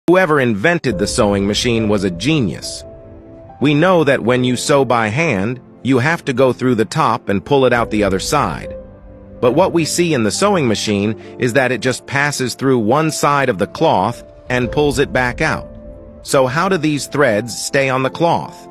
Whoever invented the sewing machine was a genius. We know that when you sew by hand, you have to go through the top and pull it out the other side. But what we see in the sewing machine is that it just passes through one side of the cloth and pulls it back out. So how do these threads stay on the cloth?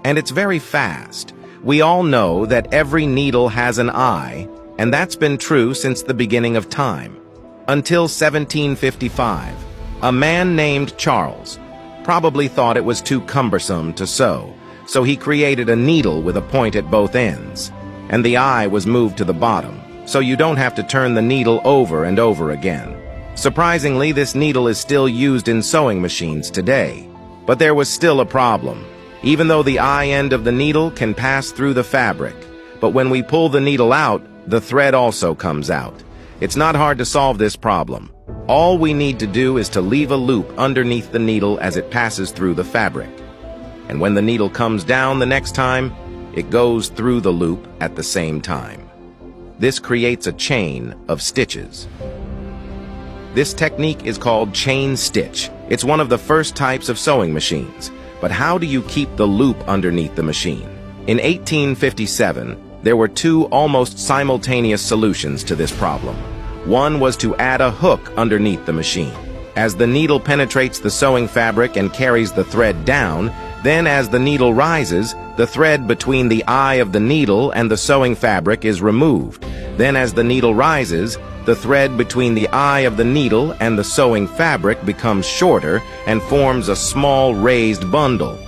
And it's very fast. We all know that every needle has an eye, and that's been true since the beginning of time. Until 1755, a man named Charles probably thought it was too cumbersome to sew, so he created a needle with a point at both ends, and the eye was moved to the bottom, so you don't have to turn the needle over and over again. Surprisingly, this needle is still used in sewing machines today. But there was still a problem. Even though the eye end of the needle can pass through the fabric, but when we pull the needle out, the thread also comes out. It's not hard to solve this problem. All we need to do is to leave a loop underneath the needle as it passes through the fabric. And when the needle comes down the next time, it goes through the loop at the same time. This creates a chain of stitches. This technique is called chain stitch. It's one of the first types of sewing machines. But how do you keep the loop underneath the machine? In 1857, there were two almost simultaneous solutions to this problem. One was to add a hook underneath the machine. As the needle penetrates the sewing fabric and carries the thread down, then as the needle rises, the thread between the eye of the needle and the sewing fabric is removed. Then as the needle rises, the thread between the eye of the needle and the sewing fabric becomes shorter and forms a small raised bundle.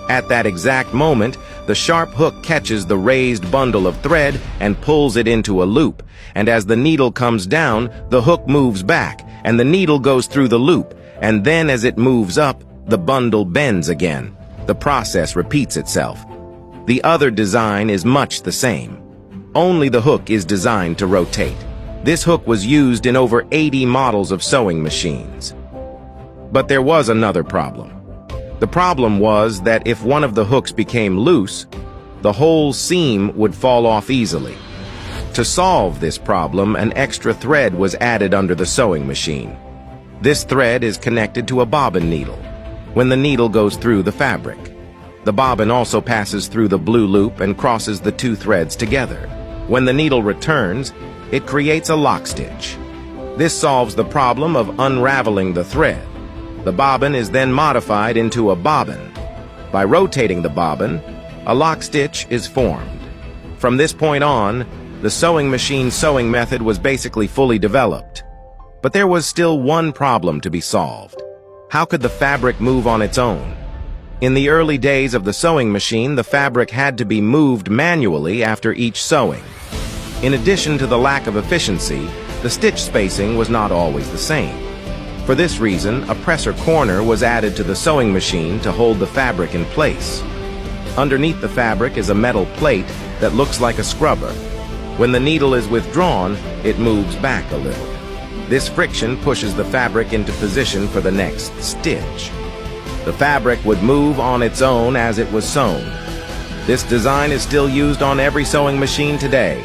At that exact moment, the sharp hook catches the raised bundle of thread and pulls it into a loop, and as the needle comes down, the hook moves back, and the needle goes through the loop, and then as it moves up, the bundle bends again. The process repeats itself. The other design is much the same. Only the hook is designed to rotate. This hook was used in over 80 models of sewing machines. But there was another problem. The problem was that if one of the hooks became loose, the whole seam would fall off easily. To solve this problem, an extra thread was added under the sewing machine. This thread is connected to a bobbin needle. When the needle goes through the fabric, the bobbin also passes through the blue loop and crosses the two threads together. When the needle returns, it creates a lock stitch. This solves the problem of unraveling the thread. The bobbin is then modified into a bobbin. By rotating the bobbin, a lock stitch is formed. From this point on, the sewing machine sewing method was basically fully developed. But there was still one problem to be solved. How could the fabric move on its own? In the early days of the sewing machine, the fabric had to be moved manually after each sewing. In addition to the lack of efficiency, the stitch spacing was not always the same. For this reason, a presser corner was added to the sewing machine to hold the fabric in place. Underneath the fabric is a metal plate that looks like a scrubber. When the needle is withdrawn, it moves back a little. This friction pushes the fabric into position for the next stitch. The fabric would move on its own as it was sewn. This design is still used on every sewing machine today.